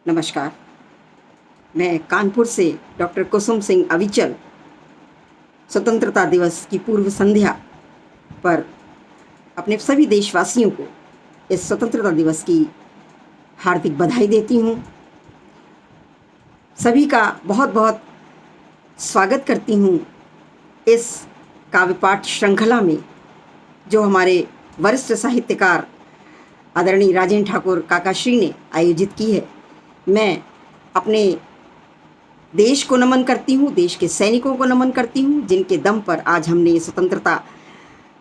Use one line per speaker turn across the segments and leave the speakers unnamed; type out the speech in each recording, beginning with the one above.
नमस्कार। मैं कानपुर से डॉक्टर कुसुम सिंह अविचल स्वतंत्रता दिवस की पूर्व संध्या पर अपने सभी देशवासियों को इस स्वतंत्रता दिवस की हार्दिक बधाई देती हूँ। सभी का बहुत बहुत स्वागत करती हूँ इस काव्य पाठ श्रृंखला में, जो हमारे वरिष्ठ साहित्यकार आदरणीय राजेंद्र ठाकुर काकाश्री ने आयोजित की है। मैं अपने देश को नमन करती हूँ, देश के सैनिकों को नमन करती हूँ, जिनके दम पर आज हमने ये स्वतंत्रता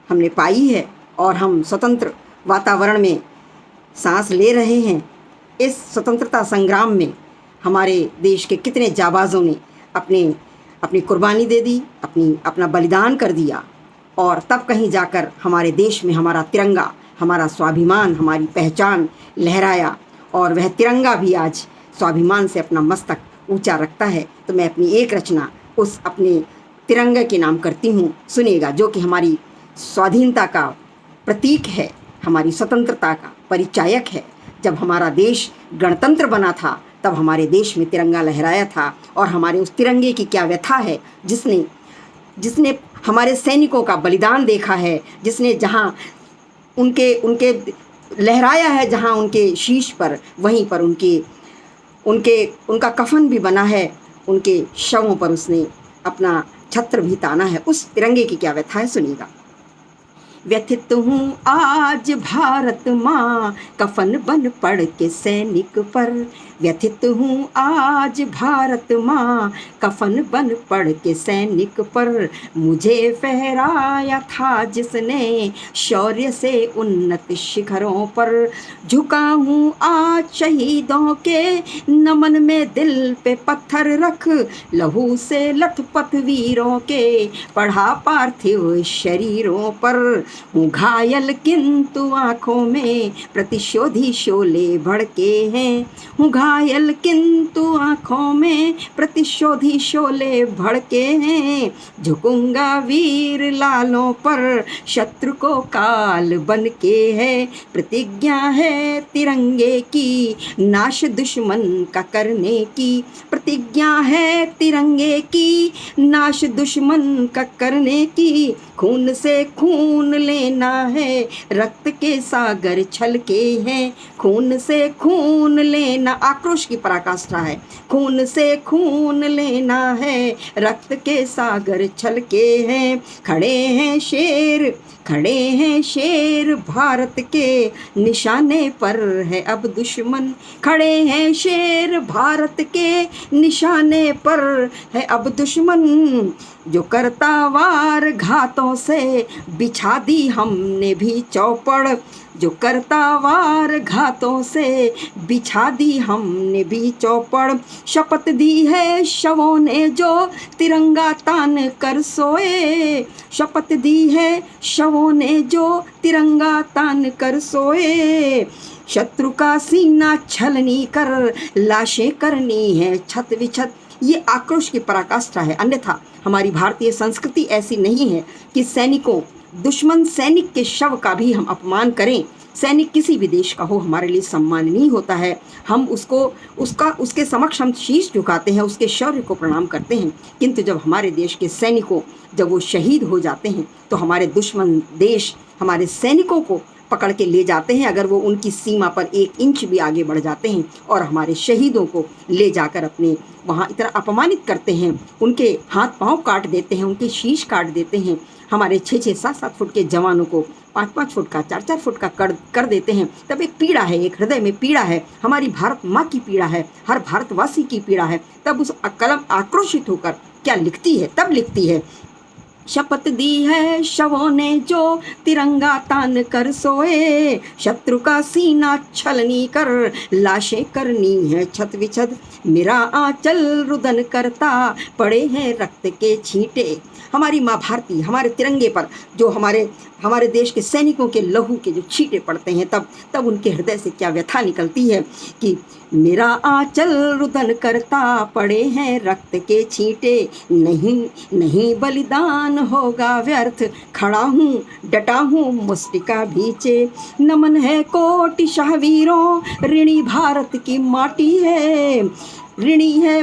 हमने पाई है और हम स्वतंत्र वातावरण में सांस ले रहे हैं। इस स्वतंत्रता संग्राम में हमारे देश के कितने जाबाज़ों ने अपनी कुर्बानी दे दी, अपना बलिदान कर दिया, और तब कहीं जाकर हमारे देश में हमारा तिरंगा, हमारा स्वाभिमान, हमारी पहचान लहराया, और वह तिरंगा भी आज स्वाभिमान से अपना मस्तक ऊंचा रखता है। तो मैं अपनी एक रचना उस अपने तिरंगे के नाम करती हूँ, सुनिएगा, जो कि हमारी स्वाधीनता का प्रतीक है, हमारी स्वतंत्रता का परिचायक है। जब हमारा देश गणतंत्र बना था तब हमारे देश में तिरंगा लहराया था, और हमारे उस तिरंगे की क्या व्यथा है, जिसने हमारे सैनिकों का बलिदान देखा है, जिसने जहाँ उनके लहराया है, जहाँ उनके शीश पर, वहीं पर उनका कफन भी बना है, उनके शवों पर उसने अपना छत्र भी ताना है। उस तिरंगे की क्या व्यथा है, सुनिएगा। व्यथित हूँ आज भारत माँ कफन बन पड़ के सैनिक पर, व्यथित हूँ आज भारत माँ कफन बन पड़ के सैनिक पर, मुझे फहराया था जिसने शौर्य से उन्नत शिखरों पर, झुका हूँ आज शहीदों के नमन में दिल पे पत्थर रख, लहू से लथपथ वीरों के पढ़ा पार्थिव शरीरों पर, हूँ घायल किंतु आँखों में प्रतिशोधी शोले भड़के हैं, हूँ घायल किंतु आँखों में प्रतिशोधी शोले भड़के हैं, झुकूंगा वीर लालों पर शत्रु को काल बन के है, प्रतिज्ञा है तिरंगे की नाश दुश्मन का करने की, प्रतिज्ञा है तिरंगे की नाश दुश्मन का करने की, खून से खून लेना है रक्त के सागर छलके हैं, खून से खून लेना, आक्रोश की पराकाष्ठा है, खून से खून लेना है रक्त के सागर छलके हैं, खड़े हैं शेर भारत के निशाने पर है अब दुश्मन, खड़े हैं शेर भारत के निशाने पर है अब दुश्मन, जो करता वार घातों से बिछा दी हमने भी चौपड़, जो करता वार घातों से बिछा दी हमने भी चौपड़, शपथ दी है शवों ने जो तिरंगा तान कर सोए, शपथ दी है शवों ने जो तिरंगा तान कर सोए, शत्रु का सीना छलनी कर लाशें करनी है छत विछत। ये आक्रोश की पराकाष्ठा है। अन्यथा हमारी भारतीय संस्कृति ऐसी नहीं है कि दुश्मन सैनिक के शव का भी हम अपमान करें। सैनिक किसी भी देश का हो हमारे लिए सम्माननीय होता है। हम उसके समक्ष हम शीश झुकाते हैं, उसके शौर्य को प्रणाम करते हैं। किंतु जब हमारे देश के सैनिकों जब वो शहीद हो जाते हैं तो हमारे दुश्मन देश हमारे सैनिकों को पकड़ के ले जाते हैं, अगर वो उनकी सीमा पर 1 इंच भी आगे बढ़ जाते हैं, और हमारे शहीदों को ले जाकर अपने वहाँ इतना अपमानित करते हैं, उनके हाथ पांव काट देते हैं, उनके शीश काट देते हैं, हमारे 6-6, 7-7 फुट के जवानों को 5-5 फुट का, 4-4 फुट का कर देते हैं। तब एक पीड़ा है, एक हृदय में पीड़ा है, हमारी भारत माँ की पीड़ा है, हर भारतवासी की पीड़ा है। तब उस कलम आक्रोशित होकर क्या लिखती है, तब लिखती है, शपथ दी है शवों ने जो तिरंगा तान कर सोए, शत्रु का सीना छलनी कर लाशें करनी है छत विछत, मेरा आंचल रुदन करता पड़े हैं रक्त के छींटे। हमारी माँ भारती हमारे तिरंगे पर जो हमारे देश के सैनिकों के लहू के जो छींटे पड़ते हैं, तब उनके हृदय से क्या व्यथा निकलती है कि मेरा आंचल रुदन करता पड़े हैं रक्त के छींटे, नहीं नहीं बलिदान बलिदान होगा व्यर्थ, खड़ा हूँ डटा हूँ मुस्टिका भीचे। नमन है कोटि शाहवीरों, ऋणी भारत की माटी है, ऋणी है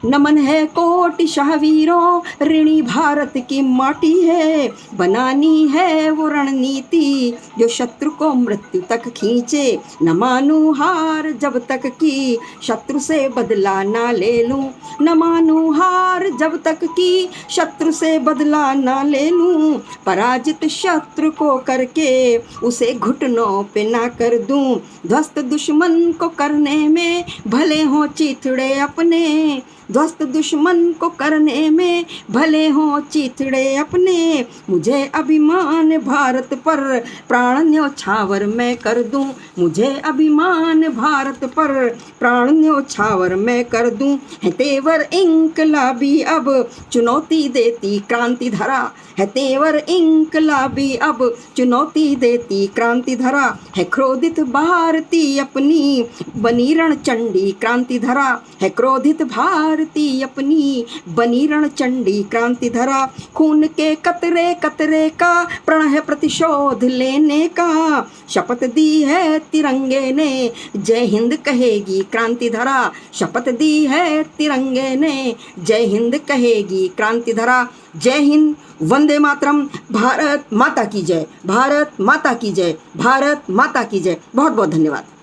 नमन है कोटि शाहवीरों, ऋणी भारत की माटी है। बनानी है वो रणनीति जो शत्रु को मृत्यु तक खींचे। न मानूं हार जब तक कि शत्रु से बदला ना ले लूं, न मानूं हार जब तक कि शत्रु से बदला ना ले लूं। पराजित शत्रु को करके उसे घुटनों पे ना कर दूं। ध्वस्त दुश्मन को करने में भले हों चीथड़े अपने, ध्वस्त दुश्मन को करने में भले हों चीथड़े अपने। मुझे अभिमान भारत पर प्राण न्योछावर मैं कर दूं, मुझे अभिमान भारत पर प्राण न्योछावर मैं कर दूं। है तेवर इंकलाबी अब चुनौती देती क्रांति धरा, है तेवर इंकलाबी अब चुनौती देती क्रांति धरा। है क्रोधित भारती अपनी बनी रणचंडी क्रांति धरा, है क्रोधित भारती अपनी बनी रणचंडी क्रांति धरा। खून के कतरे कतरे का प्रण है प्रतिशोध लेने का, शपथ दी है तिरंगे ने जय हिंद कहेगी क्रांति धरा। शपथ दी है तिरंगे ने जय हिंद कहेगी क्रांति धरा। जय हिंद, वंदे मातरम, भारत माता की जय, भारत माता की जय, भारत माता की जय। बहुत बहुत धन्यवाद।